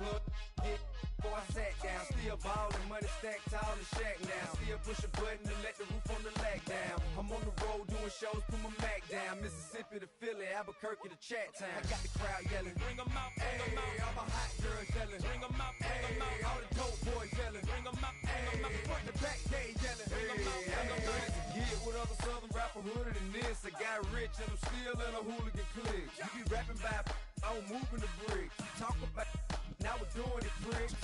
club. Before I sat down, still ballin', money stacked tall and shack now. Still push a button to let the roof on the lag down. I'm on the road doing shows, put my Mac down. Mississippi to Philly, Albuquerque to Chat Town. I got the crowd yelling, bring 'em out, bring 'em out. All my hot girls yelling, bring 'em out, bring 'em out. All the dope boys yelling, bring 'em out, bring 'em out. Front to back, they yelling, bring 'em out, bring 'em out. Get with other southern rapper hooded than this. I got rich and I'm still in a hooligan clique. You be rapping by, I'm moving the bricks. Talk about, now we're doing it, pricks.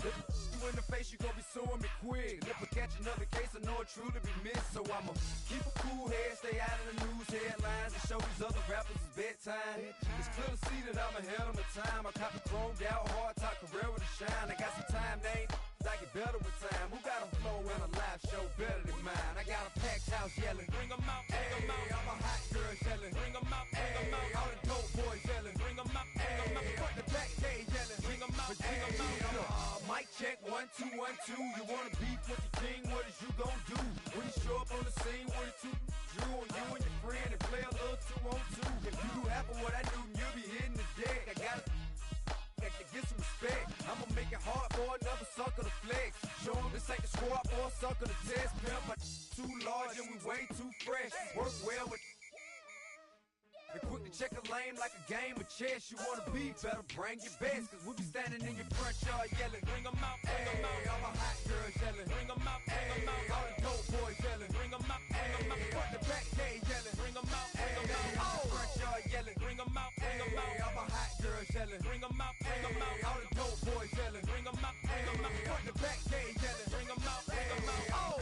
You in the face, you gon' be suing me quick. If I catch another case, I know it truly be missed. So I'ma keep a cool head, stay out of the news headlines, and show these other rappers it's bedtime. It's clear to see that I'm ahead of my time. I cop the chromed out, hard top career with a shine. I got some time, named I get better with time. Who got a flow and a live show better than mine? I got a packed house yelling, bring 'em out, bring 'em out. All my hot girls yelling, bring 'em out, bring 'em out. All the dope boys yelling, bring 'em out, bring 'em out. Front the back, they yelling, bring 'em out, bring 'em out. Mic check, 1 2 1 2. You wanna beef with the king? What is you gon' do when you show up on the scene with a two drew on you and your friend and play a little 2 on 2? If you do half of what I do, you'll be hitting the deck. I gotta get some respect. I'ma make it hard for another sucker to flex. Show 'em this ain't the squad for a sucker to test. Pimp, my too large and we way too fresh. Work well with and quick to check a lane like a game of chess. You wanna be better, bring your best. Cause we be standing in your front yard yelling, bring 'em out, bring 'em out. All my hot girls yelling, bring 'em out, bring 'em out. All the dope boys yelling, bring 'em out, bring 'em out. Front the back, they yelling, bring 'em out, bring 'em out. Front yard yelling, bring 'em out, bring 'em out. All my hot girls yelling, bring 'em out, bring 'em out. All the dope boys yelling, bring 'em out, bring 'em out. Front the back, they yelling, bring 'em out, bring 'em out. Oh!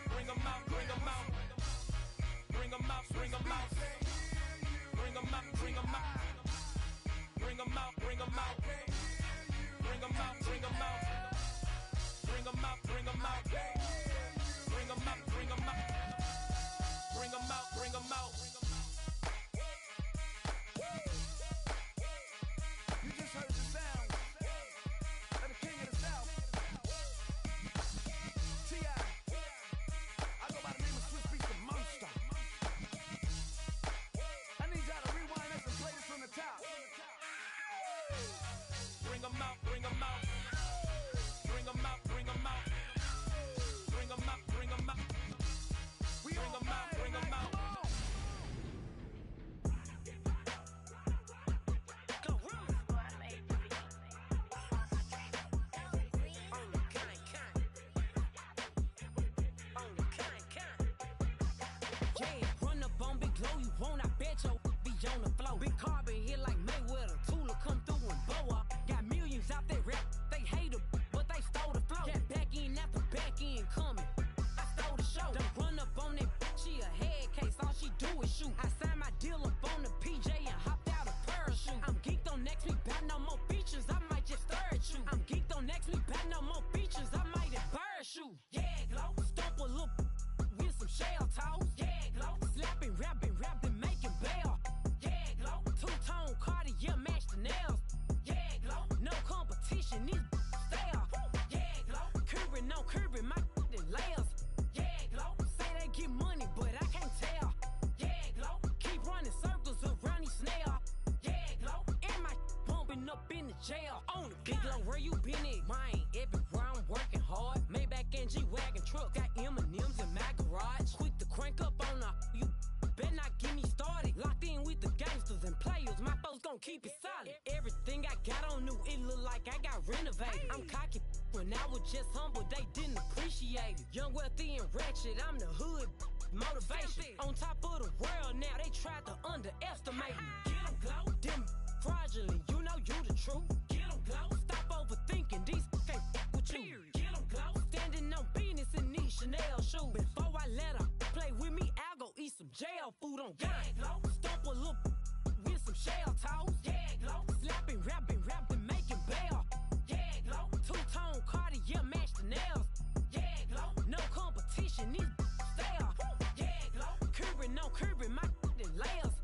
Bring 'em out, bring 'em out, bring 'em out, bring 'em out, bring 'em out, bring 'em out, bring 'em out, bring 'em out, bring 'em out, bring 'em out, bring 'em out, bring 'em out, bring 'em out. You just heard the sound of the king of the South, T.I. I go by the name of Swiss Beats, the monster. From the top. Bring 'em out, bring 'em out. Bring 'em out, bring 'em out. Bring 'em out, bring 'em out. Bring 'em out, bring 'em out. Yeah, run up on Big Glow, you won't, I bet you on the floor. Big carbon here like Mayweather. Tula come through and blow up. Got millions out there rap. They hate her, but they stole the flow. Got back in after back in coming. I stole the show. Don't run up on that. She a head case. All she do is shoot. I signed my deal up on the PJ and hopped out a parachute. I'm geeked on next week. Bout no more features. I might just stir at you. I'm geeked on next week. Bout no more features. I might embarrass you. Yeah, Glow. Stomp a little with some shell toes. Yeah, Glow. Slapping, rapping, making bail. Two-tone Cartier match the nails. Yeah, Glow. No competition, these stale. Yeah, Glow. Curbing, no curbing, my layers. Yeah, Glow. Say they get money, but I can't tell. Yeah, Glow. Keep running circles around these snail. Yeah, Glow. And my bumping up in the jail. On the Big Glow, where you been at? Mine, everywhere I'm working hard. Maybach and G-Wagon truck. Got M&M's in my garage. Quick to crank up on her. You better not get me started. Locked in with the gangsters and players. My folks gon' keep it solid. Everything I got on new, it look like I got renovated. I'm cocky when I was just humble, they didn't appreciate it. Young, wealthy, and ratchet, I'm the hood motivation. On top of the world now, they tried to underestimate me. Get 'em, Glow. Them fraudulent, you know you the truth. Get 'em, Glow. Stop overthinking, these can't f with you. Get 'em, Glow. Standing on business in these Chanel shoes. Before I let her play with me, I'll go eat some jail food on gang. Glow. Stomp a little with some shell toes. Yeah, Glow. Slapping, rapping, making bail. Yeah, Glow. Two-tone Cartier match the nails. Yeah, Glow. No competition, these stale. Yeah, Glow. Curbing, no curbing, my layers.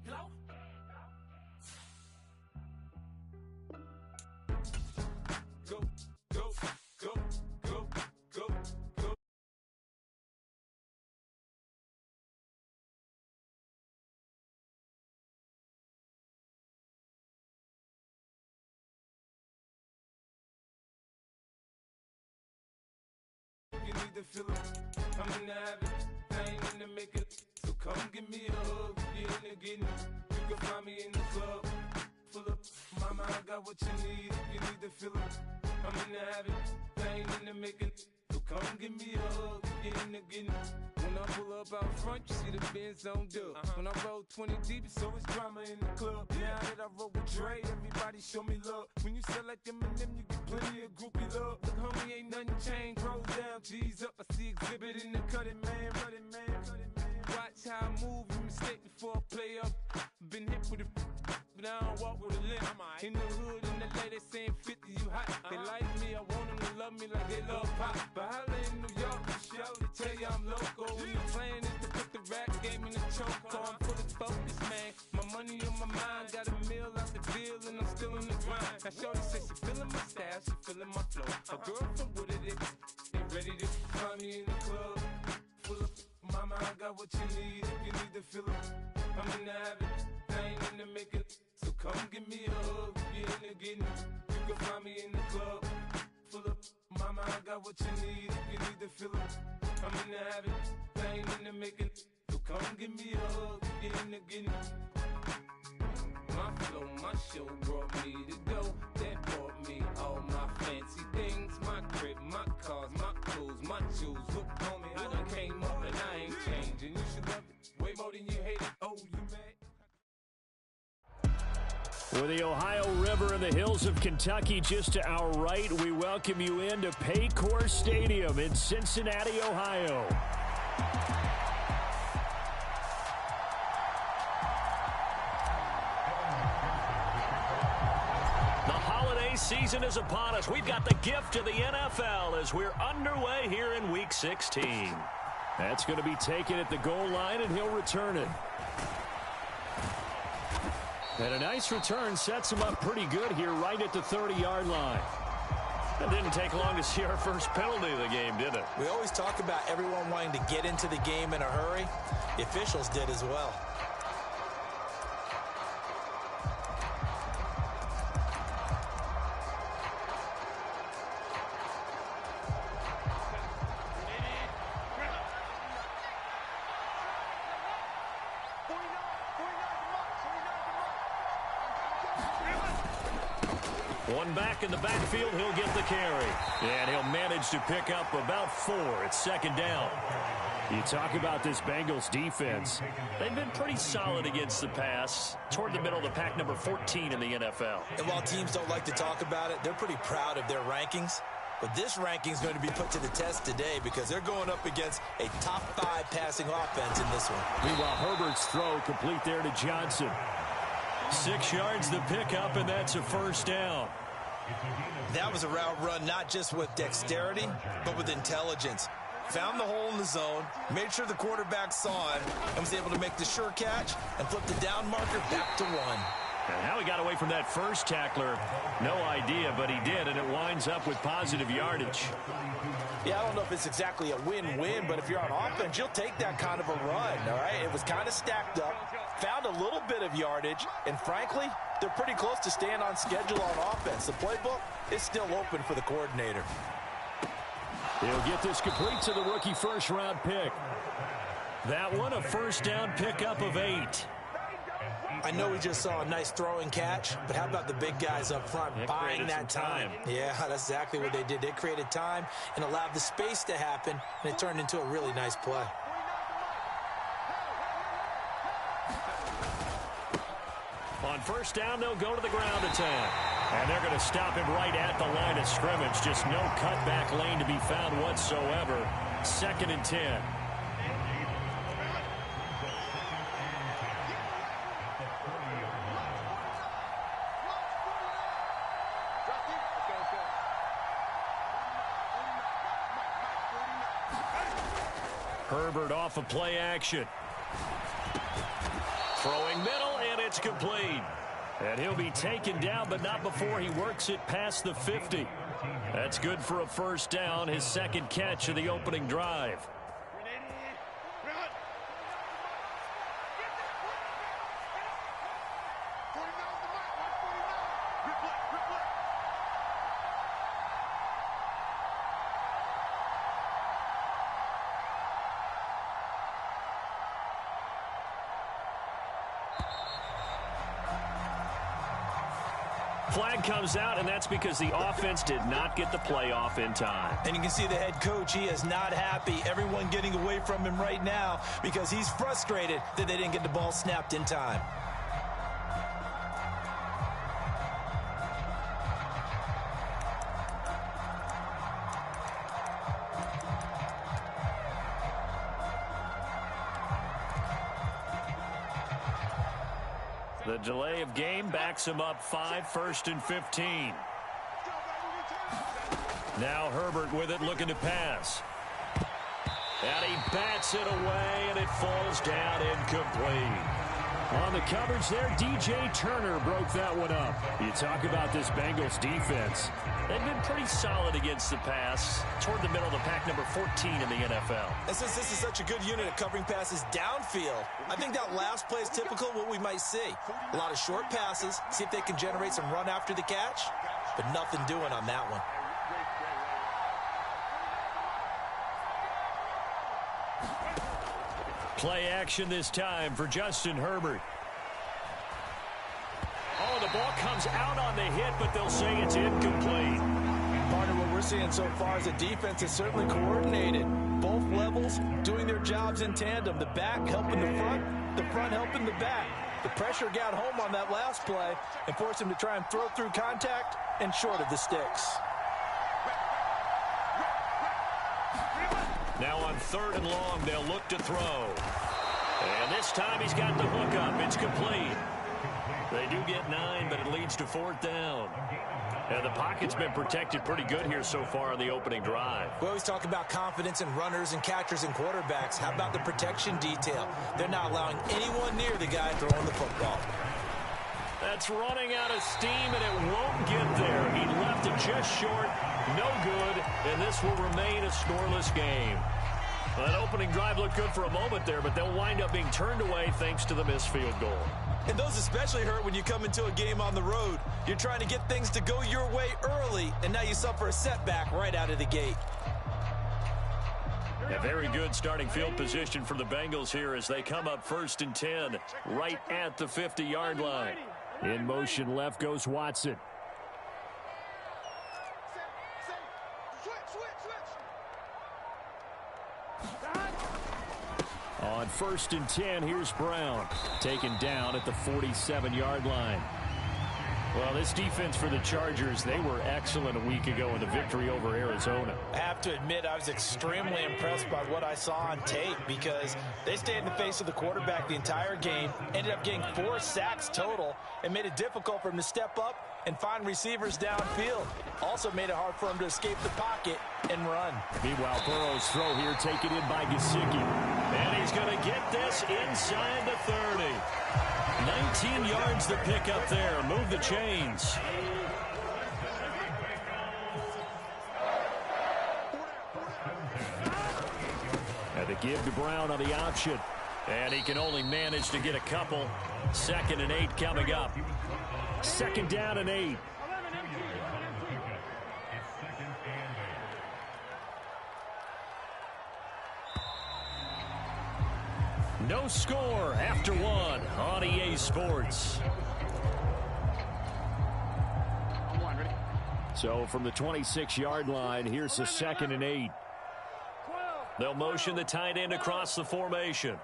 blow. Go, go, go, go, go, go. You need to feel it. I'm in the habit. I ain't in the making. So come give me a hug. You in the getting it. You can find me in the club. Full up. Mama, I got what you need. You need to feel it. I'm in the habit. I ain't in the making. So come give me a hug. You in the getting it. When I pull up out front, you see the Benz on dub. When I roll 20 deep, it's always drama in the club. Now that I roll with Dre, everybody show me love. When you sell like them and them, you get plenty of groupie love. Look, homie, ain't nothing changed. Roll down, G's up. I see exhibit in the cutting, man. Running, man. Watch how I move. You mistake before I play up. Been hit with a but I don't walk with a limp. In the hood, in the lady saying 50, you hot. They like me, I want them to love me like they love pop. But holla in New York, Michelle, they tell you I'm loco. When the plan is to put the rap game in the choke. So I'm fully focused, man. My money on my mind, got a meal out the deal, and I'm still in the grind. Now shorty says she feeling my style, she feeling my flow. A girl from Wooded, they ready to find me in the club. Full of mama, I got what you need if you need to feel it. I'm in the habit, I ain't in the making. So come give me a hug, you in the getting it. You can find me in the club. Full up, mama, I got what you need if you need to feel it. I'm in the habit, I ain't in the making. So come give me a hug, you in the getting it. My flow, my show brought me to go. That brought me all my fancy things. My crib, my cars, my clothes, my shoes. Look, homie, I done came up and I ain't changing. You should love it way more than you hate it. Oh, you mad? With the Ohio River and the hills of Kentucky just to our right, we welcome you into Paycor Stadium in Cincinnati, Ohio. The holiday season is upon us. We've got the gift of the NFL as we're underway here in Week 16. That's going to be taken at the goal line, and he'll return it. And a nice return sets him up pretty good here right at the 30-yard line. It didn't take long to see our first penalty of the game, did it? We always talk about everyone wanting to get into the game in a hurry. The officials did as well. One back in the backfield, he'll get the carry. And he'll manage to pick up about 4 at second down. You talk about this Bengals defense. They've been pretty solid against the pass. Toward the middle of the pack, number 14 in the NFL. And while teams don't like to talk about it, they're pretty proud of their rankings. But this ranking is going to be put to the test today because they're going up against a top 5 passing offense in this one. Meanwhile, Herbert's throw complete there to Johnson. 6 yards the pickup, and that's a first down. That was a route run not just with dexterity, but with intelligence. Found the hole in the zone, made sure the quarterback saw it, and was able to make the sure catch and flip the down marker back to 1. And how he got away from that first tackler, no idea, but he did, and it winds up with positive yardage. Yeah, I don't know if it's exactly a win-win, but if you're on offense, you'll take that kind of a run, all right? It was kind of stacked up, found a little bit of yardage, and frankly, they're pretty close to staying on schedule on offense. The playbook is still open for the coordinator. He'll get this complete to the rookie first-round pick. That one, a first down pickup of 8. I know we just saw a nice throw and catch, but how about the big guys up front buying that time? Yeah, that's exactly what they did. They created time and allowed the space to happen, and it turned into a really nice play. On first down, they'll go to the ground attack. And they're going to stop him right at the line of scrimmage. Just no cutback lane to be found whatsoever. 2nd and 10. Herbert off of play action. Throwing middle, It's complete. And he'll be taken down, but not before he works it past the 50. That's good for a first down, his second catch of the opening drive. Flag comes out, and that's because the offense did not get the play off in time. And you can see the head coach, he is not happy. Everyone getting away from him right now because he's frustrated that they didn't get the ball snapped in time. The delay of game backs him up 5, 1st and 15. Now Herbert with it, looking to pass. And he bats it away, and it falls down incomplete. On the coverage there, DJ Turner broke that one up. You talk about this Bengals defense. They've been pretty solid against the pass, toward the middle of the pack, number 14 in the NFL. And since this is such a good unit at covering passes downfield, I think that last play is typical of what we might see. A lot of short passes, see if they can generate some run after the catch, but nothing doing on that one. Play action this time for Justin Herbert. Oh, the ball comes out on the hit, but they'll say it's incomplete. Partner, what we're seeing so far is the defense is certainly coordinated. Both levels doing their jobs in tandem. The back helping the front helping the back. The pressure got home on that last play and forced him to try and throw through contact and short of the sticks. Now on 3rd and long, they'll look to throw. And this time he's got the hook up. It's complete. They do get 9, but it leads to 4th down. And the pocket's been protected pretty good here so far on the opening drive. We always talk about confidence in runners and catchers and quarterbacks. How about the protection detail? They're not allowing anyone near the guy throwing the football. That's running out of steam, and it won't get there. He left it just short. No good, and this will remain a scoreless game. That opening drive looked good for a moment there, but they'll wind up being turned away thanks to the missed field goal. And those especially hurt when you come into a game on the road. You're trying to get things to go your way early, and now you suffer a setback right out of the gate. A very good starting field position for the Bengals here as they come up 1st and 10, right at the 50-yard line. In motion left goes Watson. On 1st and 10, here's Brown. Taken down at the 47-yard line. Well, this defense for the Chargers, they were excellent a week ago in the victory over Arizona. I have to admit, I was extremely impressed by what I saw on tape because they stayed in the face of the quarterback the entire game, ended up getting 4 sacks total, and made it difficult for him to step up and find receivers downfield. Also made it hard for him to escape the pocket and run. Meanwhile, Burrow's throw here taken in by Gesicki. And he's going to get this inside the 30. 19 yards to pick up there. Move the chains. And the give to Brown on the option. And he can only manage to get a couple. 2nd and 8 coming up. 2nd down and 8. No score after 1 on EA Sports. So from the 26-yard line, here's the 2nd and 8. They'll motion the tight end across the formation.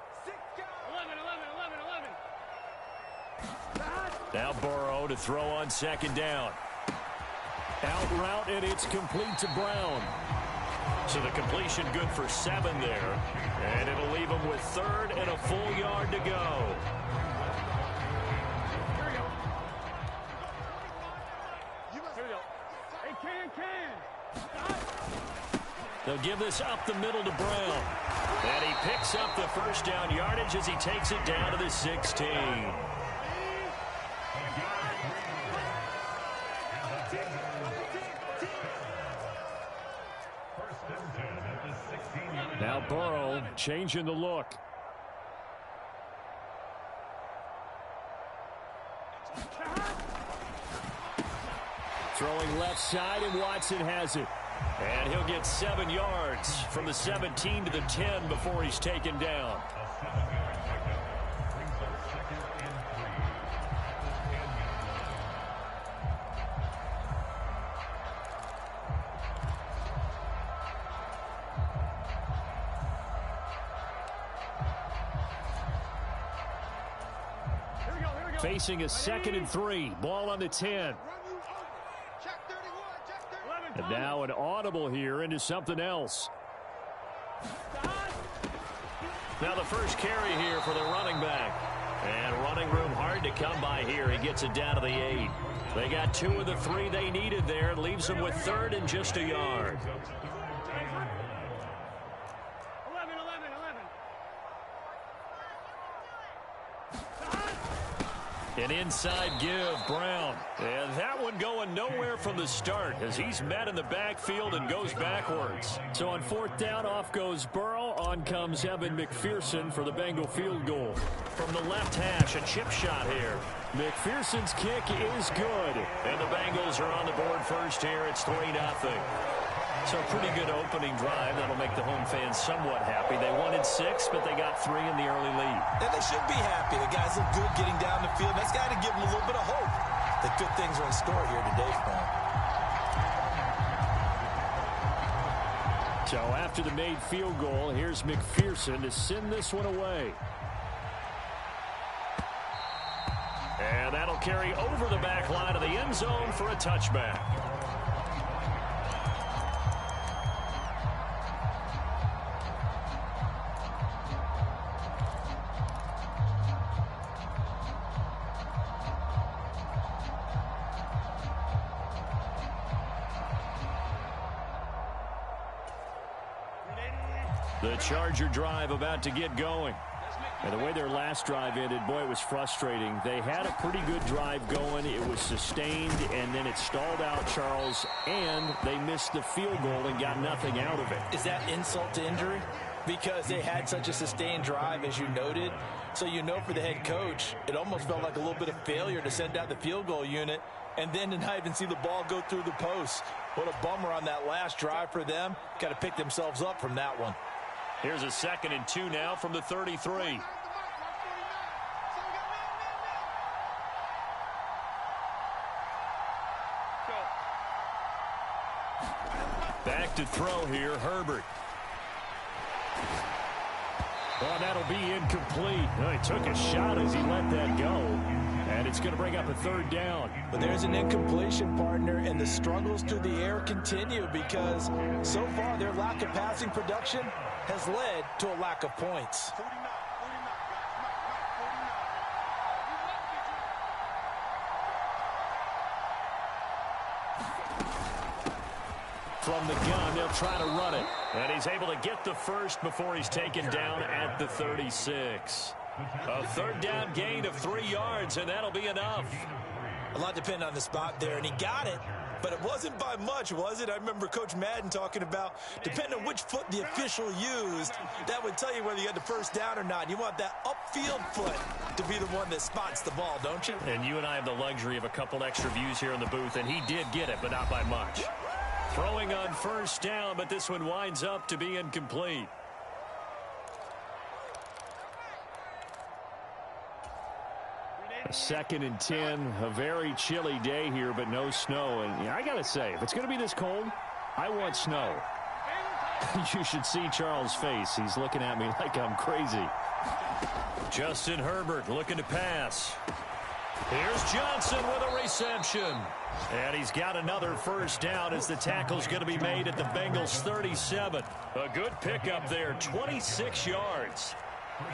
Now Burrow to throw on 2nd down. Out route, and it's complete to Brown. So the completion good for 7 there. And it'll leave him with 3rd and a full yard to go. They'll give this up the middle to Brown. And he picks up the 1st down yardage as he takes it down to the 16. Now Burrow changing the look. Throwing left side, and Watson has it. And he'll get 7 yards from the 17 to the 10 before he's taken down. Facing a 2nd and 3. Ball on the 10. And now an audible here into something else. Now the first carry here for the running back. And running room hard to come by here. He gets it down to the 8. They got 2 of the 3 they needed there. It leaves them with 3rd and just a yard. An inside give, Brown. And that one going nowhere from the start as he's met in the backfield and goes backwards. So on 4th down, off goes Burrow. On comes Evan McPherson for the Bengal field goal. From the left hash, a chip shot here. McPherson's kick is good. And the Bengals are on the board first here. It's 3-0. So a pretty good opening drive. That'll make the home fans somewhat happy. They wanted 6, but they got 3 in the early lead. And they should be happy. The guys look good getting down the field. That's got to give them a little bit of hope that good things are in store here today for them. So after the made field goal, here's McPherson to send this one away. And that'll carry over the back line of the end zone for a touchback. The Charger drive about to get going. And the way their last drive ended, boy, it was frustrating. They had a pretty good drive going. It was sustained, and then it stalled out, Charles, and they missed the field goal and got nothing out of it. Is that insult to injury? Because they had such a sustained drive, as you noted. So you know for the head coach, it almost felt like a little bit of failure to send out the field goal unit and then to not even see the ball go through the post. What a bummer on that last drive for them. Got to pick themselves up from that one. Here's a 2nd and 2 now from the 33. Back to throw here, Herbert. Well, that'll be incomplete. Well, he took a shot as he let that go. And it's going to bring up a 3rd down. But there's an incompletion, partner, and the struggles through the air continue because so far their lack of passing production has led to a lack of points. From the gun, they'll try to run it. And he's able to get the first before he's taken down at the 36. A 3rd down gain of 3 yards, and that'll be enough. A lot depended on the spot there, and he got it. But it wasn't by much, was it? I remember Coach Madden talking about, depending on which foot the official used, that would tell you whether you had the first down or not. You want that upfield foot to be the one that spots the ball, don't you? And you and I have the luxury of a couple extra views here in the booth, and he did get it, but not by much. Throwing on 1st down, but this one winds up to be incomplete. A 2nd and 10, a very chilly day here, but no snow. And I got to say, if it's going to be this cold, I want snow. You should see Charles' face. He's looking at me like I'm crazy. Justin Herbert looking to pass. Here's Johnson with a reception. And he's got another 1st down as the tackle's going to be made at the Bengals 37. A good pickup there, 26 yards.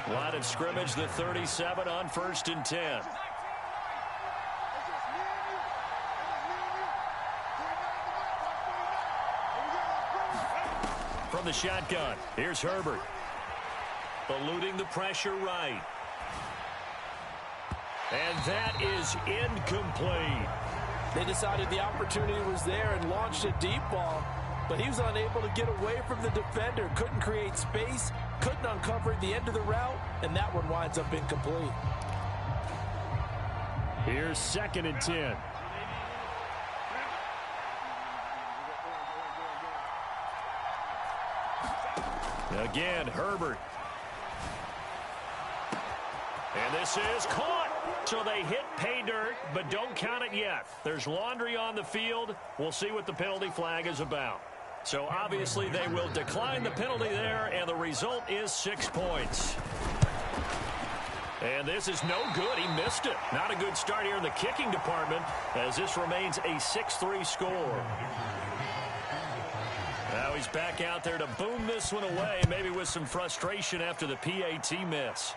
Line of scrimmage, the 37 on 1st and 10. From the shotgun, here's Herbert. Eluding the pressure right. And that is incomplete. They decided the opportunity was there and launched a deep ball, but he was unable to get away from the defender, couldn't create space, couldn't uncover the end of the route, and that one winds up incomplete. Here's 2nd and 10. Again, Herbert. And this is caught. So they hit pay dirt, but don't count it yet. There's laundry on the field. We'll see what the penalty flag is about. So obviously they will decline the penalty there, and the result is 6 points. And this is no good. He missed it. Not a good start here in the kicking department, as this remains a 6-3 score. Now he's back out there to boom this one away, maybe with some frustration after the PAT miss.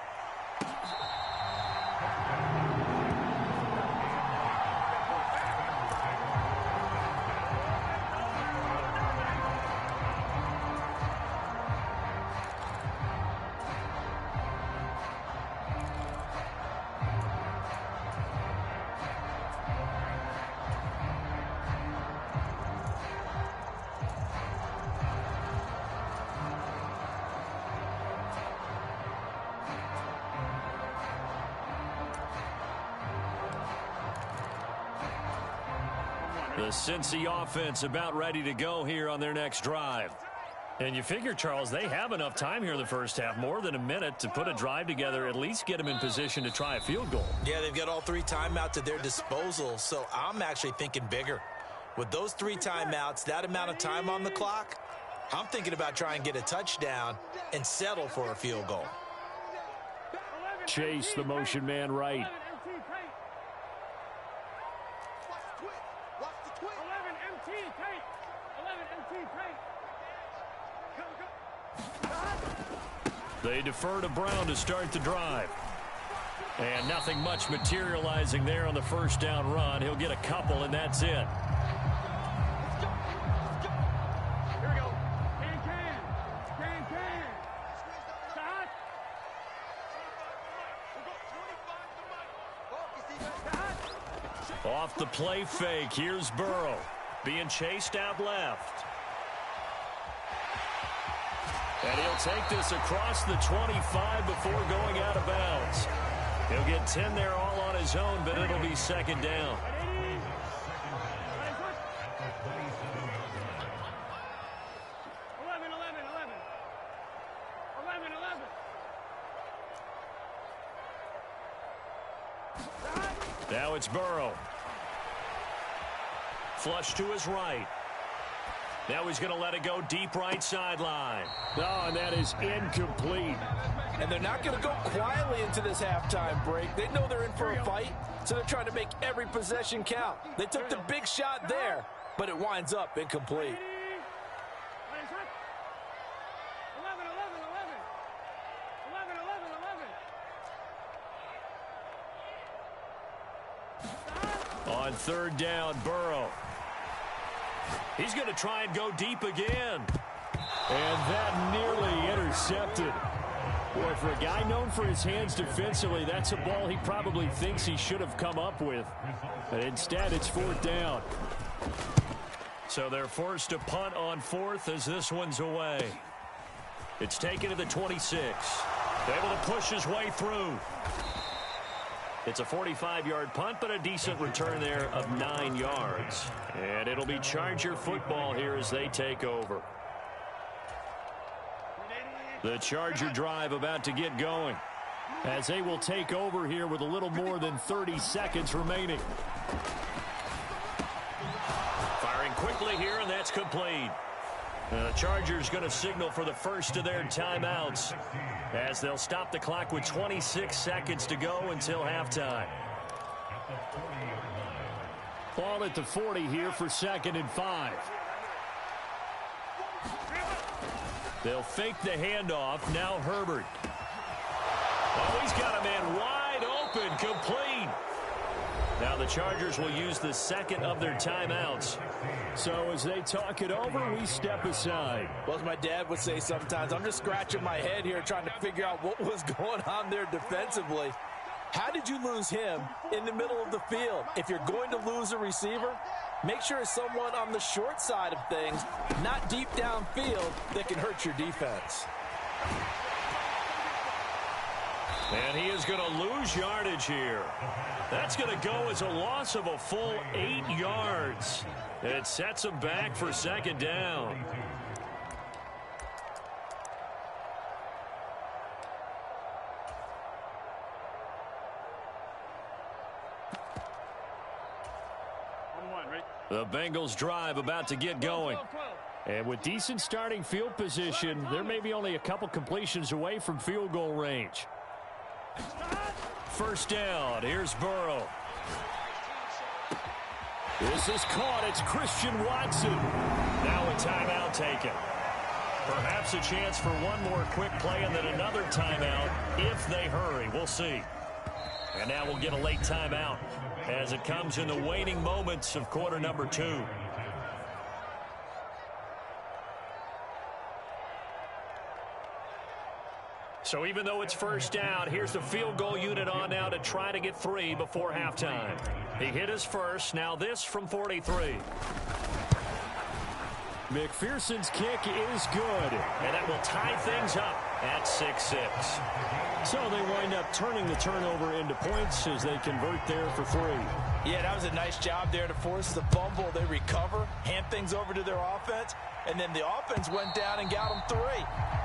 The Cincy offense about ready to go here on their next drive. And you figure, Charles, they have enough time here in the first half, more than a minute, to put a drive together, at least get them in position to try a field goal. Yeah, they've got all 3 timeouts at their disposal, so I'm actually thinking bigger. With those 3 timeouts, that amount of time on the clock, I'm thinking about trying to get a touchdown and settle for a field goal. Chase, the motion man right. They defer to Brown to start the drive. And nothing much materializing there on the first down run. He'll get a couple, and that's it. Here we go. Can. Shot. Off the play fake, here's Burrow. Being chased out left. And he'll take this across the 25 before going out of bounds. He'll get 10 there all on his own, but it'll be 2nd down. Now it's Burrow. Flush to his right. Now he's going to let it go deep right sideline. Oh, and that is incomplete. And they're not going to go quietly into this halftime break. They know they're in for a fight, so they're trying to make every possession count. They took the big shot there, but it winds up incomplete. On 3rd down, Burrow. He's going to try and go deep again. And that nearly intercepted. Boy, for a guy known for his hands defensively, that's a ball he probably thinks he should have come up with. But instead, it's 4th down. So they're forced to punt on 4th as this one's away. It's taken to the 26. Able to push his way through. It's a 45-yard punt, but a decent return there of 9 yards. And it'll be Charger football here as they take over. The Charger drive about to get going, as they will take over here with a little more than 30 seconds remaining. Firing quickly here, and that's complete. The Chargers going to signal for the first of their timeouts, as they'll stop the clock with 26 seconds to go until halftime. Ball at the 40 here for 2nd and 5. They'll fake the handoff. Now Herbert. Oh, he's got a man wide open, complete. Now the Chargers will use the 2nd of their timeouts. So as they talk it over, we step aside. Well, as my dad would say sometimes, I'm just scratching my head here trying to figure out what was going on there defensively. How did you lose him in the middle of the field? If you're going to lose a receiver, make sure it's someone on the short side of things, not deep downfield, that can hurt your defense. And he is going to lose yardage here. That's going to go as a loss of a full 8 yards. It sets him back for second down. The Bengals drive about to get going. And with decent starting field position, there may be only a couple completions away from field goal range. First down. Here's Burrow. This is caught. It's Christian Watson. Now a timeout taken. Perhaps a chance for one more quick play and then another timeout if they hurry. We'll see. And now we'll get a late timeout as it comes in the waning moments of quarter number 2. So even though it's first down, here's the field goal unit on now to try to get 3 before halftime. He hit his first. Now this from 43. McPherson's kick is good, and that will tie things up at 6-6. So they wind up turning the turnover into points as they convert there for 3. Yeah, that was a nice job there to force the fumble. They recover, hand things over to their offense, and then the offense went down and got them 3.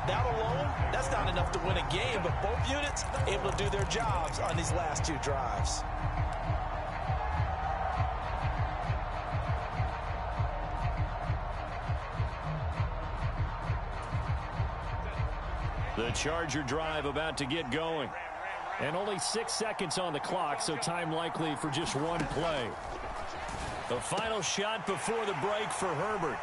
That alone, that's not enough to win a game, but both units able to do their jobs on these last 2 drives. The Charger drive about to get going. And only 6 seconds on the clock, so time likely for just one play. The final shot before the break for Herbert.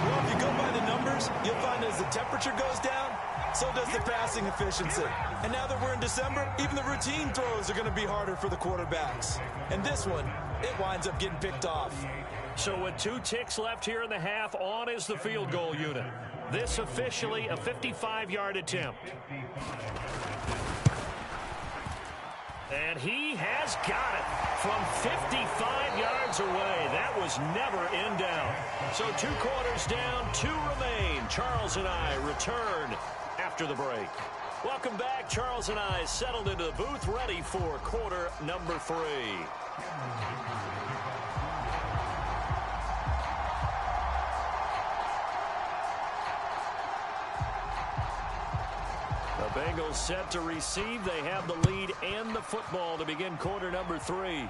Well, if you go by the numbers, you'll find as the temperature goes down, so does the passing efficiency. And now that we're in December, even the routine throws are going to be harder for the quarterbacks. And this one, it winds up getting picked off. So with 2 ticks left here in the half, on is the field goal unit. This officially a 55-yard attempt. And he has got it from 55 yards away. That was never in doubt. So 2 quarters down, 2 remain. Charles and I return after the break. Welcome back. Charles and I settled into the booth, ready for quarter number 3. The Bengals set to receive. They have the lead and the football to begin quarter number 3.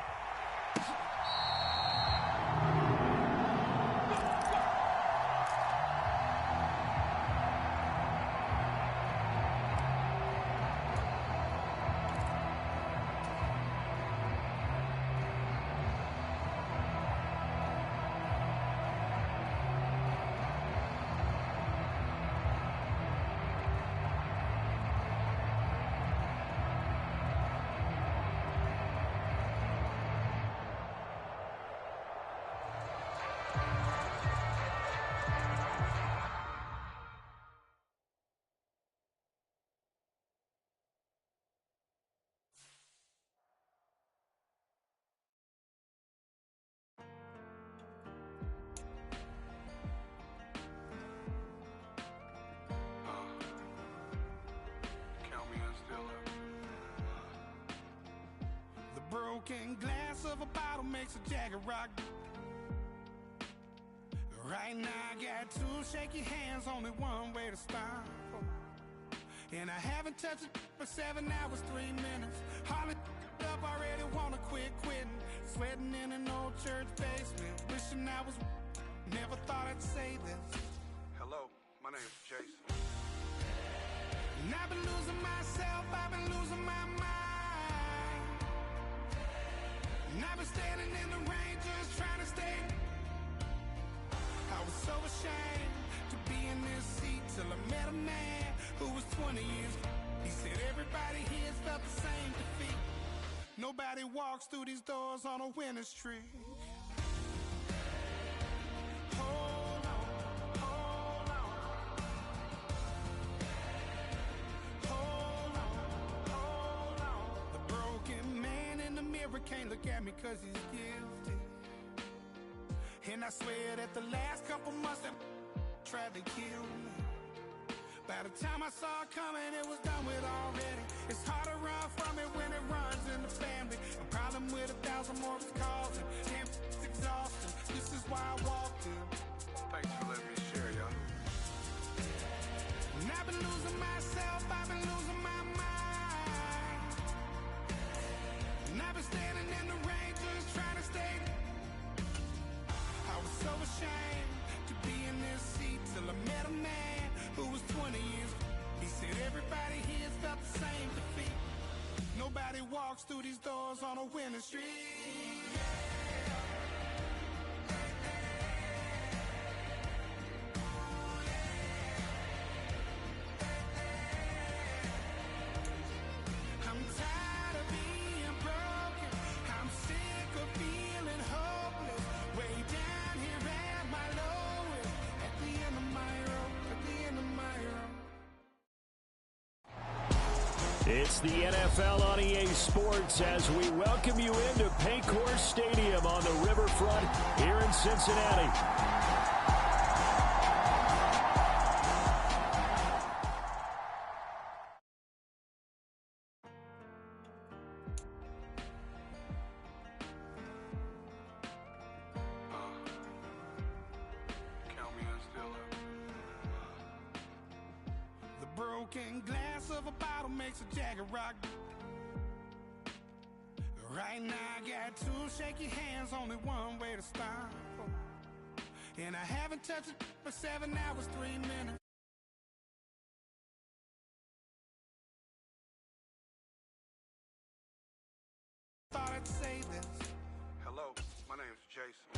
Broken glass of a bottle makes a jagged rock. Right now I got 2 shaky hands, only one way to start. And I haven't touched it for 7 hours, 3 minutes. Hardly up, already wanna quit quitting. Sweating in an old church basement, wishing I was. Never thought I'd say this. Hello, my name's Jason. And I've been losing myself, I've been losing my mind. And I've been standing in the rain just trying to stay. I was so ashamed to be in this seat till I met a man who was 20 years. He said everybody here's felt the same defeat. Nobody walks through these doors on a winning streak. Hold on, hold on. Hold on, hold on. mirror can't look at me cause he's gifted. And I swear that the last couple months that tried to kill me, by the time I saw it coming, it was done with already. It's hard to run from it when it runs in the family. A problem with 1,000 more is causing. Damn, it's exhausting. This is why I walked in. Thanks for letting me share, y'all. And I've been losing myself, I've been losing my mind. And I've been standing in the rain just trying to stay. I was so ashamed to be in this seat till I met a man who was 20 years. He said everybody here felt the same defeat. Nobody walks through these doors on a winning streak. I'm tired of being broken. I'm sick of feeling hopeless. Way down here at my lowest. At the end of my rope, at the end of my rope. It's the NFL on EA Sports as we welcome you into Paycor Stadium on the riverfront here in Cincinnati. Count me in still up. The broken glass of a bottle makes a Jagger rock. Right now I got two shaky hands, only one way to stop. And I haven't touched it for 7 hours, 3 minutes. Thought I'd say this. Hello, my name's Jason.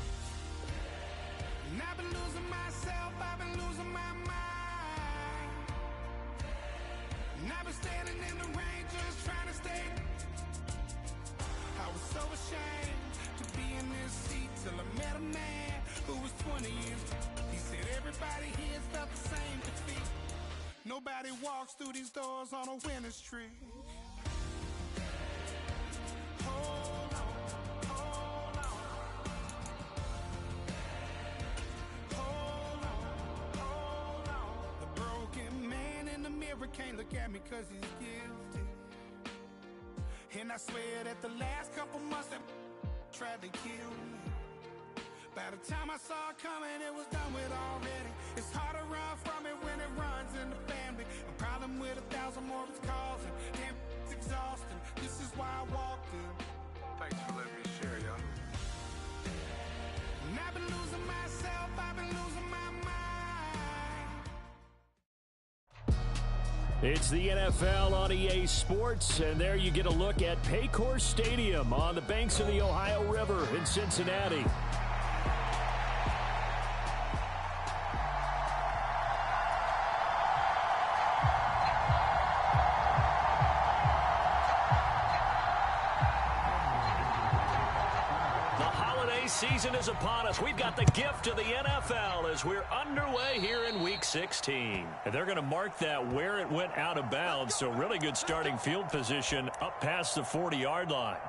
And I've been losing myself, I've been losing my mind. And I've been standing in the rain just trying to stay. I was so ashamed to be in this seat till I met a man who was 20 years. He said everybody here felt the same defeat. Nobody walks through these doors on a winning streak. Hold on, hold on. Hold on, hold on. The broken man in the mirror can't look at me cause he's guilty. And I swear that the last couple months that tried to kill me, by the time I saw it coming, it was done with already. It's hard to run from it when it runs in the family. A problem with 1,000 more is causing. Damn, it's exhausting. This is why I walked in. Thanks for letting me share, y'all. And I've been losing myself, I've been losing my mind. It's the NFL on EA Sports, and there you get a look at Paycor Stadium on the banks of the Ohio River in Cincinnati. Season is upon us. We've got the gift of the NFL as we're underway here in Week 16. And they're going to mark that where it went out of bounds, so really good starting field position up past the 40-yard line.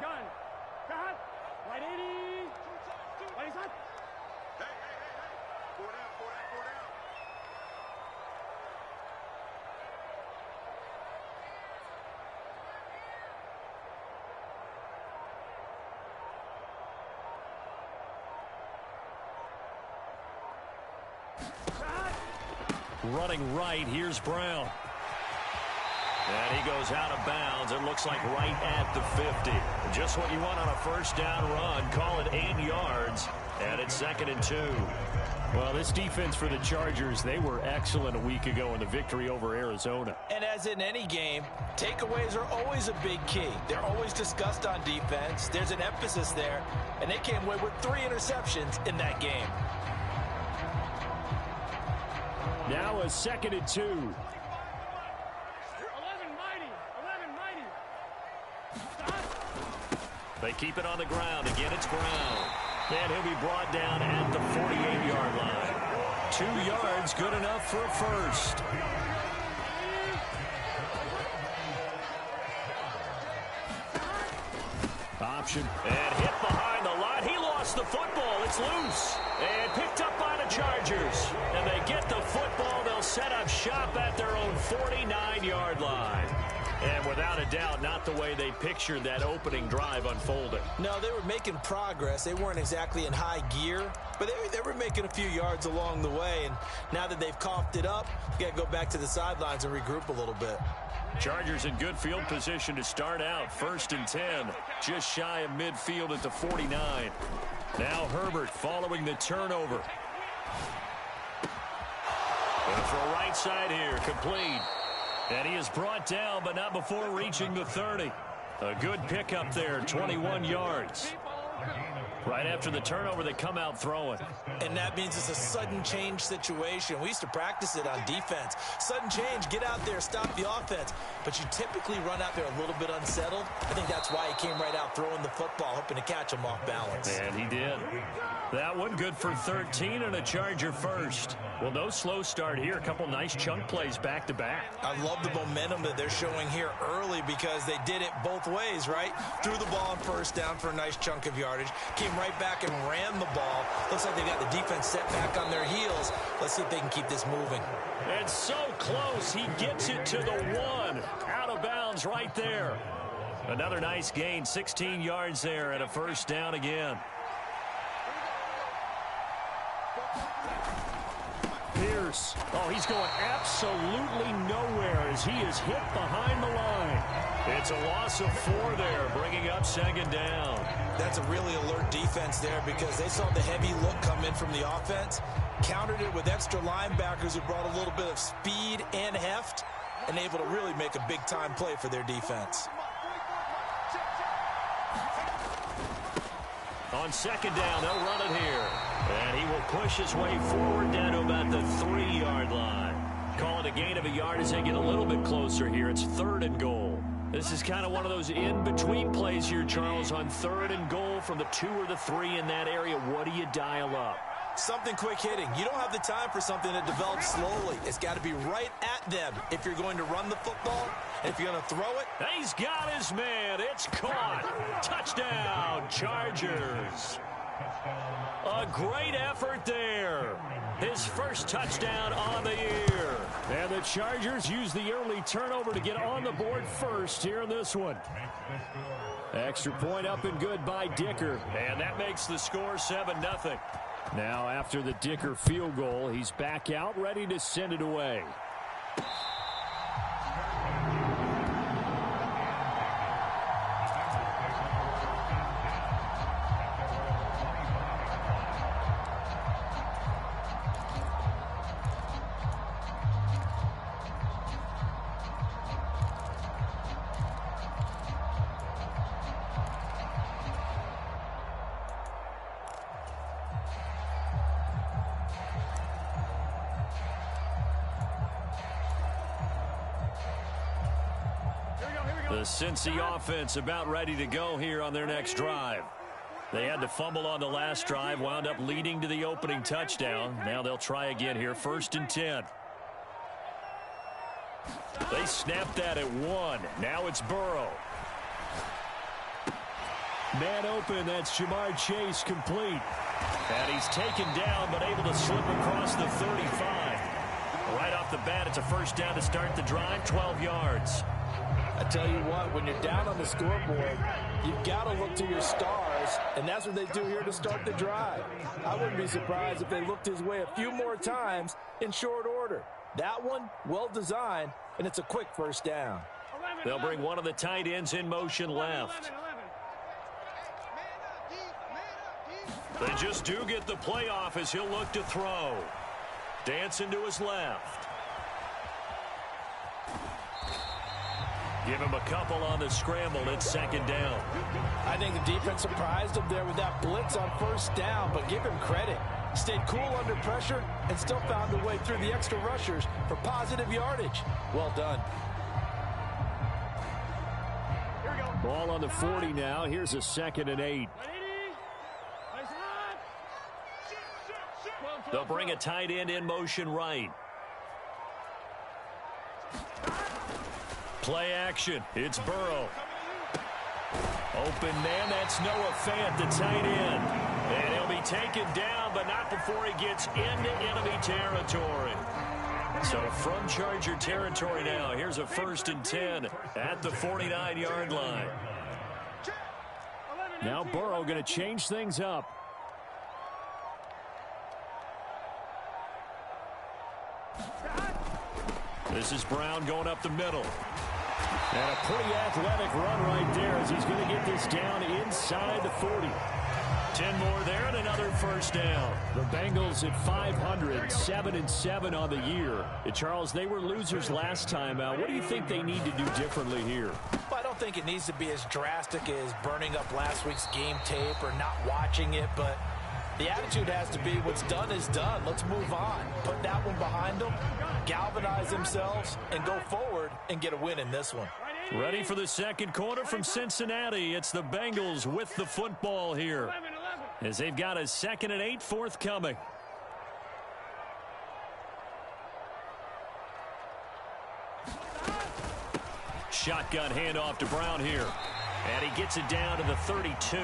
Gun. Cut. Right 80. Right side. Hey. Four down. Running right, here's Brown. And he goes out of bounds. It looks like right at the 50. Just what you want on a first down run. Call it 8 yards. And it's 2nd and 2. Well, this defense for the Chargers, they were excellent a week ago in the victory over Arizona. And as in any game, takeaways are always a big key. They're always discussed on defense. There's an emphasis there. And they came away with 3 interceptions in that game. Now a 2nd and 2. 11 mighty. Stop. They keep it on the ground. Again, it's Brown. And he'll be brought down at the 48-yard line. 2 yards, good enough for a first. Option. And hit behind the line. He lost the football. It's loose. And picked up by the Chargers. And they get the football. They'll set up shop at their own 49-yard line. And without a doubt, not the way they pictured that opening drive unfolding. No, they were making progress. They weren't exactly in high gear, but they were making a few yards along the way. And now that they've coughed it up, you got to go back to the sidelines and regroup a little bit. Chargers in good field position to start out. 1st and 10, just shy of midfield at the 49. Now Herbert following the turnover. Going for a right side here, complete. And he is brought down, but not before reaching the 30. A good pickup there, 21 yards. Right after the turnover, they come out throwing. And that means it's a sudden change situation. We used to practice it on defense. Sudden change, get out there, stop the offense. But you typically run out there a little bit unsettled. I think that's why he came right out throwing the football, hoping to catch him off balance. And he did. That one good for 13 and a Charger first. Well, no slow start here. A couple nice chunk plays back-to-back. I love the momentum that they're showing here early because they did it both ways, right? Threw the ball on 1st down for a nice chunk of yardage. Came right back and ran the ball. Looks like they got the defense set back on their heels. Let's see if they can keep this moving. And so close. He gets it to the 1. Out of bounds right there. Another nice gain. 16 yards there and a 1st down again. Pierce. Oh, he's going absolutely nowhere as he is hit behind the line. It's a loss of 4 there, bringing up 2nd down. That's a really alert defense there because they saw the heavy look come in from the offense, countered it with extra linebackers who brought a little bit of speed and heft, and able to really make a big-time play for their defense. On 2nd down, they'll run it here. And he will push his way forward down to about the 3-yard line. Call it a gain of a yard as they get a little bit closer here. It's 3rd and goal. This is kind of one of those in-between plays here, Charles, on 3rd and goal from the 2 or the 3 in that area. What do you dial up? Something quick hitting. You don't have the time for something that develops slowly. It's got to be right at them if you're going to run the football. And if you're going to throw it. He's got his man. It's caught. Touchdown, Chargers. A great effort there. His first touchdown on the year. And the Chargers use the early turnover to get on the board first here in this one. Extra point up and good by Dicker. And that makes the score 7-0. Now after the Dicker field goal, he's back out ready to send it away. The Cincy offense about ready to go here on their next drive. They had to fumble on the last drive, wound up leading to the opening touchdown. Now they'll try again here, 1st and 10. They snapped that at 1. Now it's Burrow. Man open, that's Jamar Chase complete. And he's taken down, but able to slip across the 35. Right off the bat, it's a 1st down to start the drive, 12 yards. I tell you what, when you're down on the scoreboard, you've got to look to your stars, and that's what they do here to start the drive. I wouldn't be surprised if they looked his way a few more times in short order. That one, well designed, and it's a quick 1st down. They'll bring one of the tight ends in motion left. They just do get the play off as he'll look to throw. Dancing to his left. Give him a couple on the scramble. It's 2nd down. I think the defense surprised him there with that blitz on 1st down, but give him credit. Stayed cool under pressure and still found a way through the extra rushers for positive yardage. Well done. Here we go. Ball on the 40 now. Here's a 2nd and 8. They'll bring a tight end in motion right. Play action. It's Burrow. Open man. That's Noah Fant, the tight end. And he'll be taken down, but not before he gets into enemy territory. So from Charger territory now, here's a 1st and 10 at the 49-yard line. Now Burrow going to change things up. This is Brown going up the middle. And a pretty athletic run right there as he's going to get this down inside the 40. 10 more there and another 1st down. The Bengals at 500, 7-7 on the year. Charles, they were losers last time out. What do you think they need to do differently here? Well, I don't think it needs to be as drastic as burning up last week's game tape or not watching it, but the attitude has to be what's done is done. Let's move on. Put that one behind them, galvanize themselves, and go forward and get a win in this one. Ready for the 2nd quarter from Cincinnati. It's the Bengals with the football here, as they've got a 2nd and 8 forthcoming. Shotgun handoff to Brown here. And he gets it down to the 32.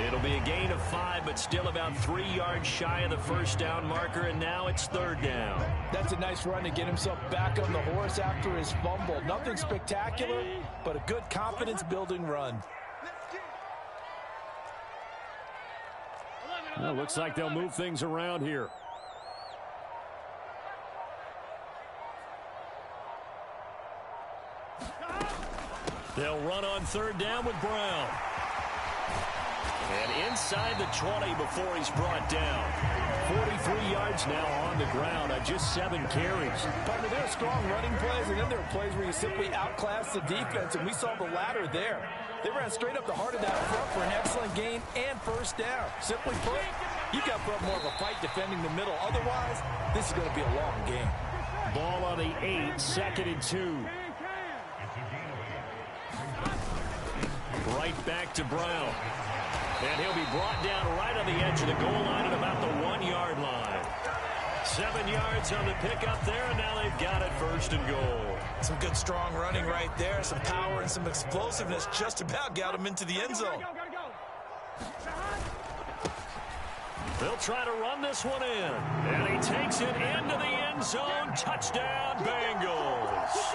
It'll be a gain of 5, but still about 3 yards shy of the 1st down marker, and now it's 3rd down. That's a nice run to get himself back on the horse after his fumble. Nothing spectacular, but a good confidence-building run. Well, looks like they'll move things around here. They'll run on 3rd down with Brown. And inside the 20 before he's brought down. 43 yards now on the ground on just 7 carries. Partner, there are strong running plays, and then there are plays where you simply outclass the defense, and we saw the latter there. They ran straight up the heart of that front for an excellent gain and 1st down. Simply put, you've got to put up more of a fight defending the middle. Otherwise, this is going to be a long game. Ball on the 8, 2nd and 2. Right back to Brown. And he'll be brought down right on the edge of the goal line at about the 1-yard line. 7 yards on the pickup there, and now they've got it 1st and goal. Some good strong running right there. Some power and some explosiveness just about got him into the end zone. They'll try to run this one in. And he takes it into the end zone. Touchdown, Bengals.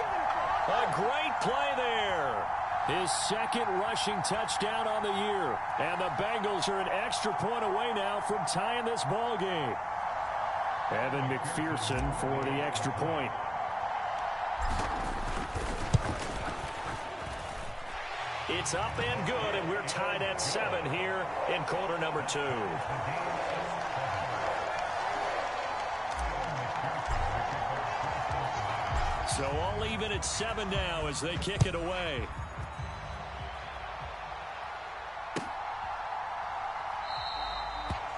A great play there. His 2nd rushing touchdown on the year. And the Bengals are an extra point away now from tying this ball game. Evan McPherson for the extra point. It's up and good, and we're tied at 7 here in quarter number 2. So all even at 7 now as they kick it away.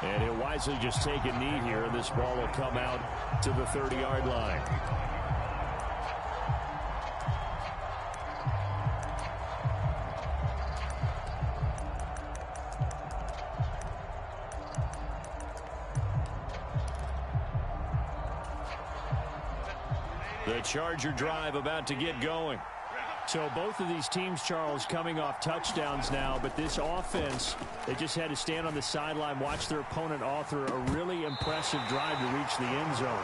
And he'll wisely just take a knee here, and this ball will come out to the 30-yard line. The Charger drive about to get going. So both of these teams, Charles, coming off touchdowns now, but this offense, they just had to stand on the sideline, watch their opponent author a really impressive drive to reach the end zone.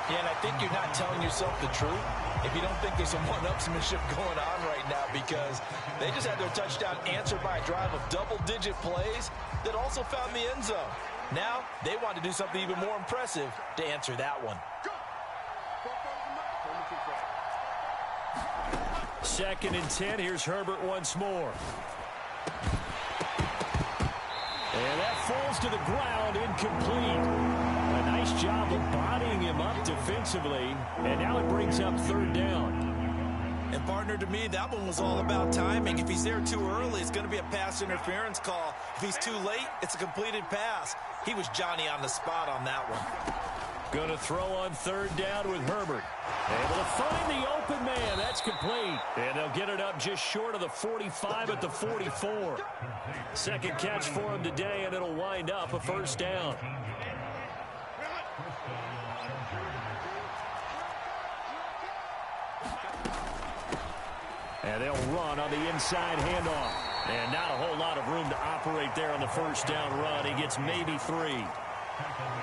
Yeah, and I think you're not telling yourself the truth if you don't think there's some one-upsmanship going on right now, because they just had their touchdown answered by a drive of double-digit plays that also found the end zone. Now, they want to do something even more impressive to answer that one. 2nd and 10. Here's Herbert once more. And that falls to the ground, incomplete. A nice job of bodying him up defensively, and now it brings up 3rd down. And partner, to me, that one was all about timing. If he's there too early, it's going to be a pass interference call. If he's too late, it's a completed pass. He was Johnny on the spot on that one. Going to throw on third down with Herbert. Able to find the open man. That's complete. And they'll get it up just short of the 45 at the 44. Second catch for him today, and it'll wind up a first down. And they'll run on the inside handoff. And not a whole lot of room to operate there on the first down run. He gets maybe 3.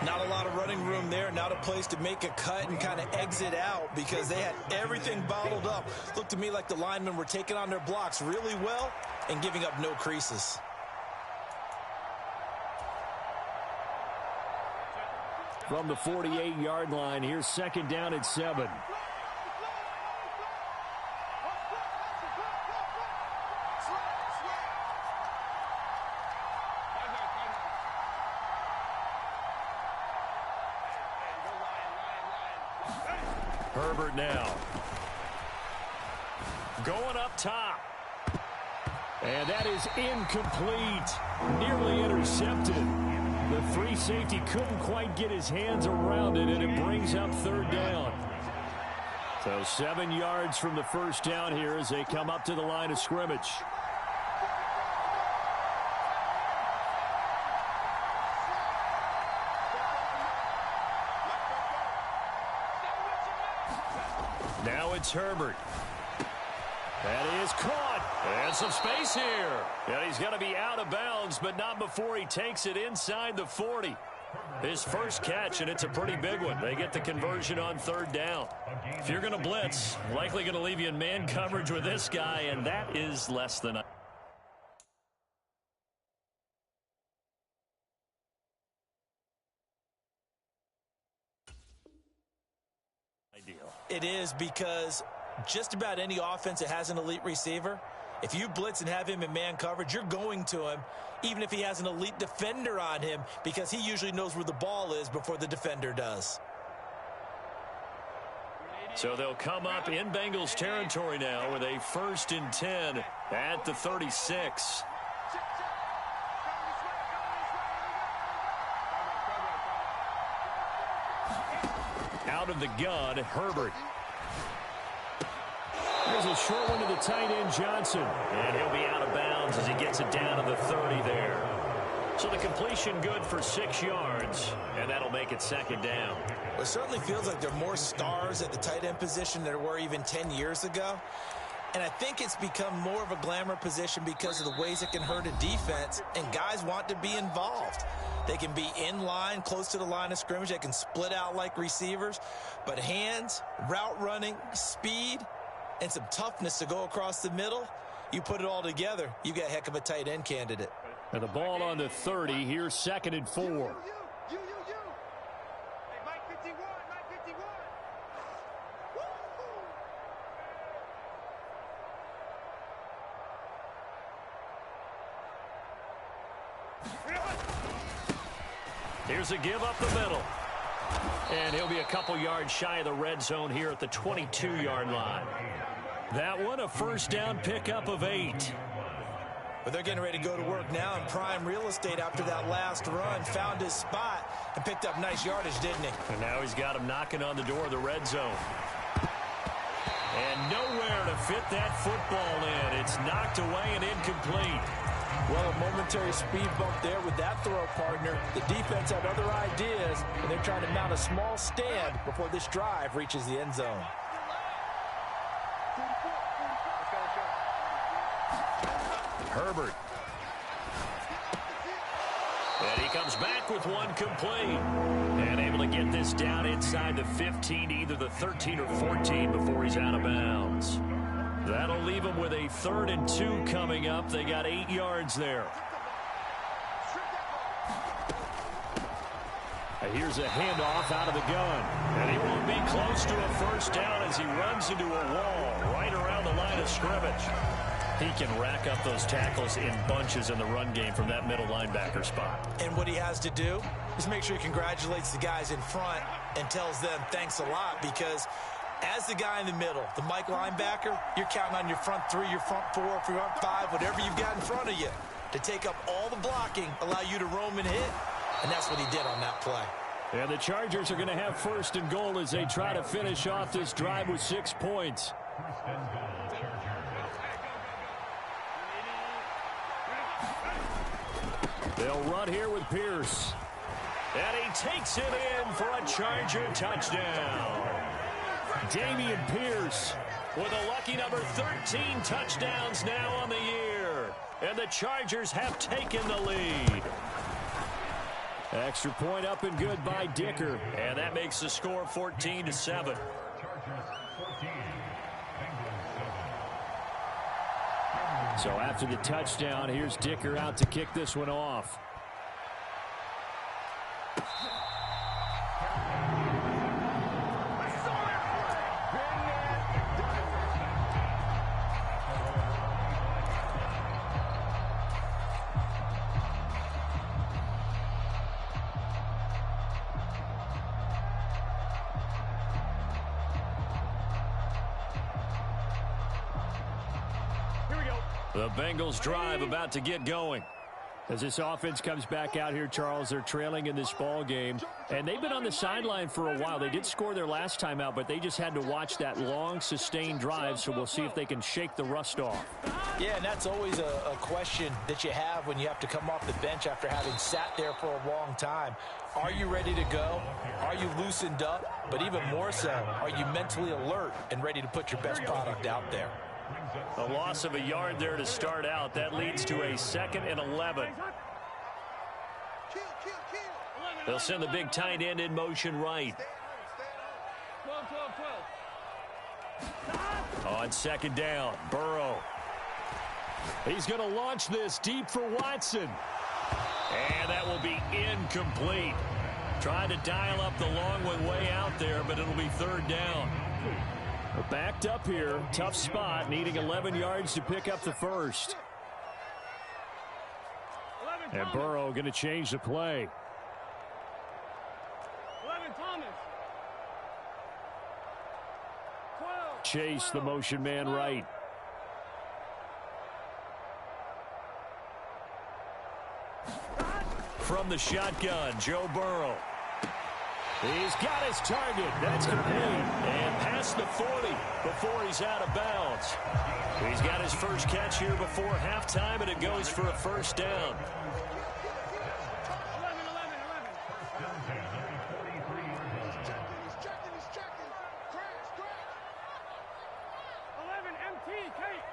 Not a lot of running room there. Not a place to make a cut and kind of exit out because they had everything bottled up. Looked to me like the linemen were taking on their blocks really well and giving up no creases. From the 48-yard line, here's second down at 7. Herbert now. Going up top. And that is incomplete. Nearly intercepted. The free safety couldn't quite get his hands around it, and it brings up third down. So 7 yards from the first down here as they come up to the line of scrimmage. Now it's Herbert. That is caught. And some space here. And he's going to be out of bounds, but not before he takes it inside the 40. His first catch, and it's a pretty big one. They get the conversion on third down. If you're going to blitz, likely going to leave you in man coverage with this guy, and that is less than ideal. It is because just about any offense that has an elite receiver, if you blitz and have him in man coverage, you're going to him, even if he has an elite defender on him, because he usually knows where the ball is before the defender does. So they'll come up in Bengals territory now with a 1st and 10 at the 36. Out of the gun, Herbert. There's a short one to the tight end, Johnson. And he'll be out of bounds as he gets it down to the 30 there. So the completion good for 6 yards, and that'll make it second down. Well, it certainly feels like there are more stars at the tight end position than there were even 10 years ago. And I think it's become more of a glamour position because of the ways it can hurt a defense, and guys want to be involved. They can be in line, close to the line of scrimmage. They can split out like receivers. But hands, route running, speed, and some toughness to go across the middle, you put it all together, you've got a heck of a tight end candidate. And the ball on the 30, here's 2nd and 4. Hey, Mike 51, Mike 51. Here's a give up the middle. And he'll be a couple yards shy of the red zone here at the 22-yard line. That one, a first down pickup of 8. But they're getting ready to go to work now in prime real estate after that last run. Found his spot and picked up nice yardage, didn't he? And now he's got him knocking on the door of the red zone. And nowhere to fit that football in. It's knocked away and incomplete. Well, a momentary speed bump there with that throw partner. The defense had other ideas, and they're trying to mount a small stand before this drive reaches the end zone. Herbert. And he comes back with one complete. And able to get this down inside the 15, either the 13 or 14 before he's out of bounds. That'll leave him with a 3rd and 2 coming up. They got 8 yards there. And here's a handoff out of the gun. And he won't be close to a first down as he runs into a wall right around the line of scrimmage. He can rack up those tackles in bunches in the run game from that middle linebacker spot. And what he has to do is make sure he congratulates the guys in front and tells them thanks a lot, because as the guy in the middle, the Mike linebacker, you're counting on your front 3, your front 4, your front 5, whatever you've got in front of you to take up all the blocking, allow you to roam and hit, and that's what he did on that play. And the Chargers are going to have first and goal as they try to finish off this drive with 6 points. They'll run here with Pierce. And he takes it in for a Charger touchdown. Dameon Pierce with a lucky number 13 touchdowns now on the year. And the Chargers have taken the lead. Extra point up and good by Dicker. And that makes the score 14-7. So after the touchdown, here's Dicker out to kick this one off. The Bengals drive about to get going. As this offense comes back out here, Charles, they're trailing in this ball game. And they've been on the sideline for a while. They did score their last time out, but they just had to watch that long, sustained drive. So we'll see if they can shake the rust off. Yeah, and that's always a question that you have when you have to come off the bench after having sat there for a long time. Are you ready to go? Are you loosened up? But even more so, are you mentally alert and ready to put your best product out there? A loss of a yard there to start out. That leads to a 2nd and 11. They'll send the big tight end in motion right. On 2nd down, Burrow. He's going to launch this deep for Watson. And that will be incomplete. Trying to dial up the long one way out there, but it'll be 3rd down. We're backed up here. Tough spot, needing 11 yards to pick up the first. And Burrow going to change the play. 11 Thomas. 12. Chase, the motion man right. From the shotgun, Joe Burrow. He's got his target. That's complete. And past the 40 before he's out of bounds. He's got his first catch here before halftime, and it goes for a 1st down. 11 MT, Kate.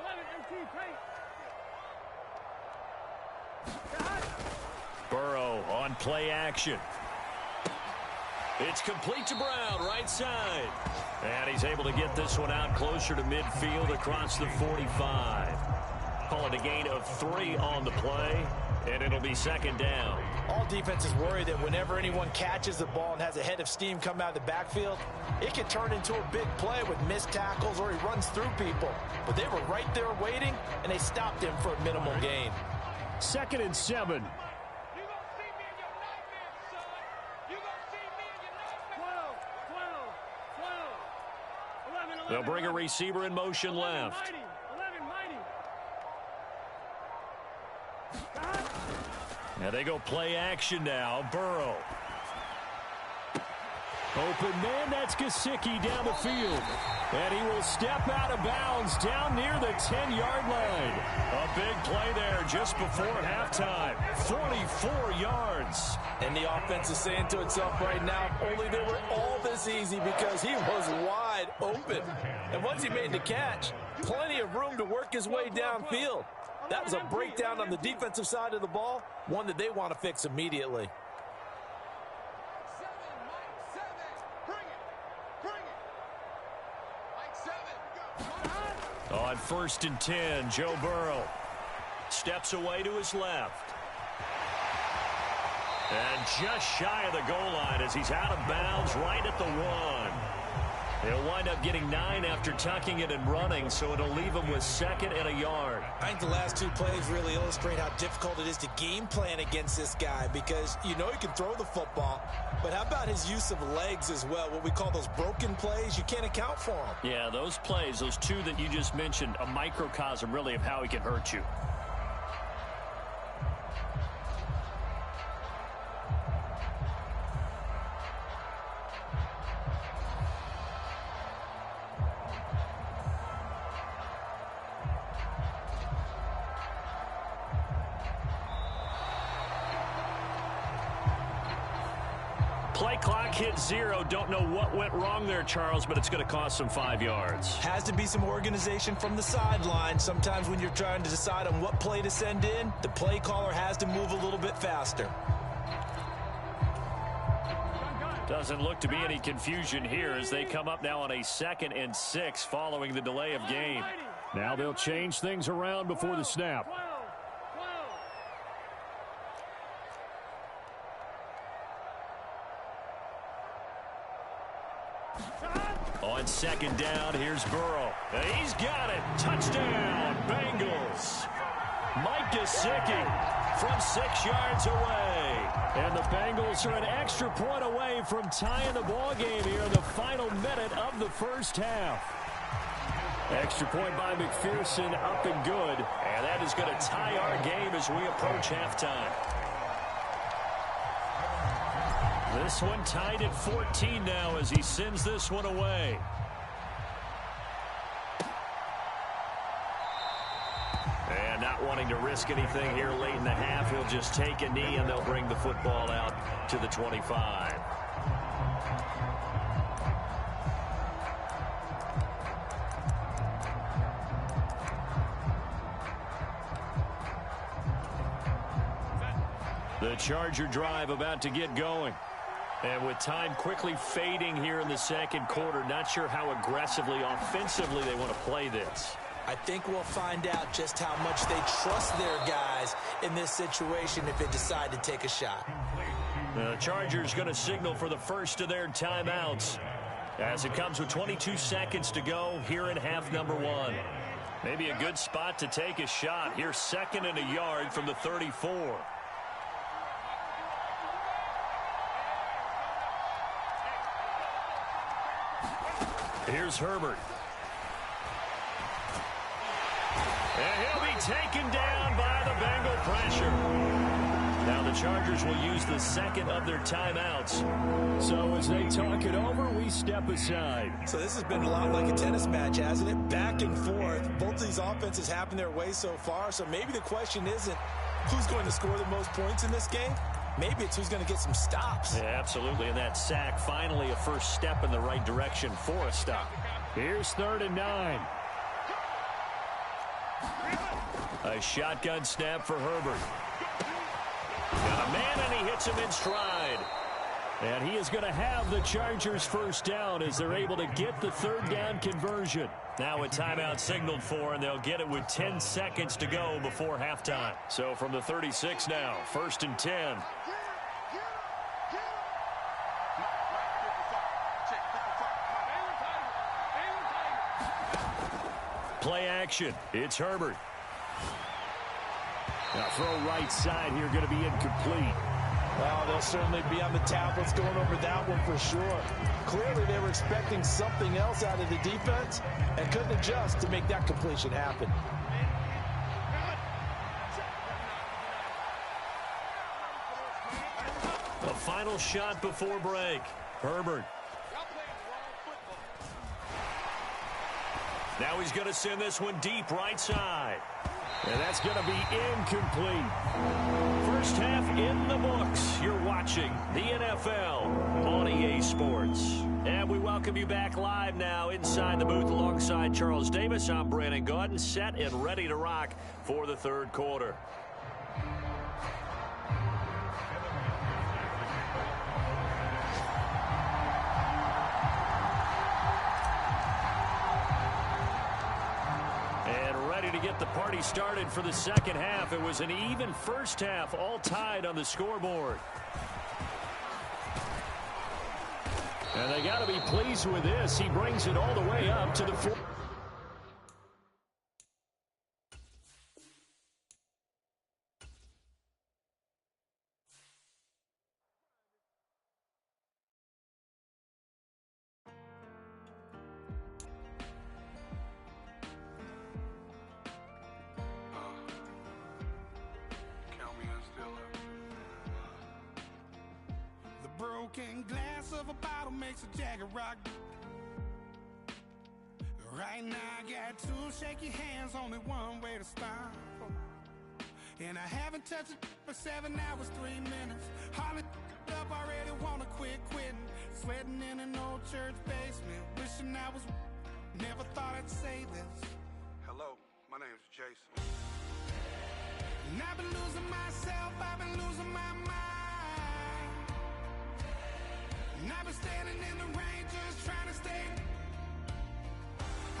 11 MT, Kate. Burrow on play action. It's complete to Brown, right side. And he's able to get this one out closer to midfield across the 45. Call it a gain of 3 on the play, and it'll be 2nd down. All defenses worry that whenever anyone catches the ball and has a head of steam come out of the backfield, it can turn into a big play with missed tackles or he runs through people. But they were right there waiting, and they stopped him for a minimal gain. 2nd and 7. They'll bring a receiver in motion left. And they go play action now. Burrow. Open man, that's Gesicki down the field. And he will step out of bounds down near the 10-yard line. A big play there just before halftime. 44 yards. And the offense is saying to itself right now, only they were all this easy because he was wide open. And once he made the catch, plenty of room to work his way downfield. That was a breakdown on the defensive side of the ball, one that they want to fix immediately. On 1st and 10, Joe Burrow steps away to his left. And just shy of the goal line as he's out of bounds right at the 1. He'll wind up getting 9 after tucking it and running, so it'll leave him with 2nd and a yard. I think the last 2 plays really illustrate how difficult it is to game plan against this guy because you know he can throw the football, but how about his use of legs as well, what we call those broken plays? You can't account for them. Yeah, those plays, those 2 that you just mentioned, a microcosm really of how he can hurt you. Play clock hit 0. Don't know what went wrong there, Charles, but it's going to cost them 5 yards. Has to be some organization from the sideline. Sometimes when you're trying to decide on what play to send in, the play caller has to move a little bit faster. Doesn't look to be any confusion here as they come up now on a 2nd and 6 following the delay of game. Now they'll change things around before the snap. On 2nd down, here's Burrow. And he's got it. Touchdown, Bengals. Mike Gesicki from 6 yards away. And the Bengals are an extra point away from tying the ball game here in the final minute of the first half. Extra point by McPherson, up and good. And that is going to tie our game as we approach halftime. This one tied at 14 now as he sends this one away. And not wanting to risk anything here late in the half, he'll just take a knee and they'll bring the football out to the 25. The Charger drive about to get going. And with time quickly fading here in the second quarter, not sure how aggressively, offensively they want to play this. I think we'll find out just how much they trust their guys in this situation if they decide to take a shot. The Chargers going to signal for the first of their timeouts as it comes with 22 seconds to go here in half number 1. Maybe a good spot to take a shot. Here's 2nd and a yard from the 34. Here's Herbert. And he'll be taken down by the Bengal pressure. Now the Chargers will use the 2nd of their timeouts. So as they talk it over, we step aside. So this has been a lot like a tennis match, hasn't it? Back and forth. Both of these offenses happen their way so far. So maybe the question isn't who's going to score the most points in this game. Maybe it's who's going to get some stops. Yeah, absolutely. And that sack, finally a first step in the right direction for a stop. Here's 3rd and 9. A shotgun snap for Herbert. Got a man, and he hits him in stride. And he is going to have the Chargers first down as they're able to get the 3rd down conversion. Now a timeout signaled for, and they'll get it with 10 seconds to go before halftime. So from the 36 now, 1st and 10. Play action. It's Herbert. Now throw right side here, going to be incomplete. Well, they'll certainly be on the tablets going over that one for sure. Clearly they were expecting something else out of the defense and couldn't adjust to make that completion happen. The final shot before break. Herbert. Now he's going to send this one deep right side. And that's going to be incomplete. First half in the books. You're watching the NFL on EA Sports. And we welcome you back live now inside the booth alongside Charles Davis. I'm Brandon Gaudin, set and ready to rock for the 3rd quarter. To get the party started for the second half. It was an even first half, all tied on the scoreboard. And they got to be pleased with this. He brings it all the way up to the 4. Broken glass of a bottle makes a Jagger rock. Right now I got 2 shaky hands, only one way to stop. And I haven't touched it for 7 hours, 3 minutes. Hardly up, already wanna quit quitting. Sweating in an old church basement, wishing I was. Never thought I'd say this. Hello, my name's Jason. And I've been losing myself, I've been losing my mind. And I've been standing in the rain just trying to stay.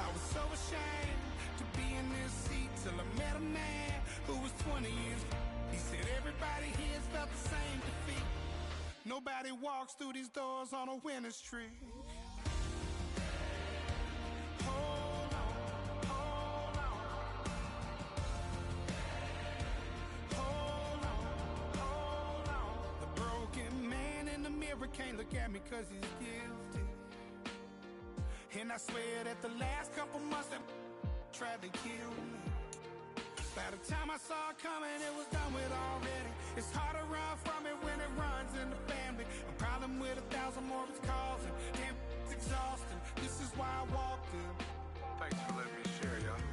I was so ashamed to be in this seat till I met a man who was 20 years. He said everybody here's felt the same defeat. Nobody walks through these doors on a winning streak. Hold on, hold on. Hold on, hold on. The broken man in the mirror can't look at me 'cause he's guilty. And I swear that the last couple months that tried to kill me. By the time I saw it coming, it was done with already. It's hard to run from it when it runs in the family. A problem with 1,000 more it's causing. Damn, it's exhausting. This is why I walked in. Thanks for letting me share, y'all.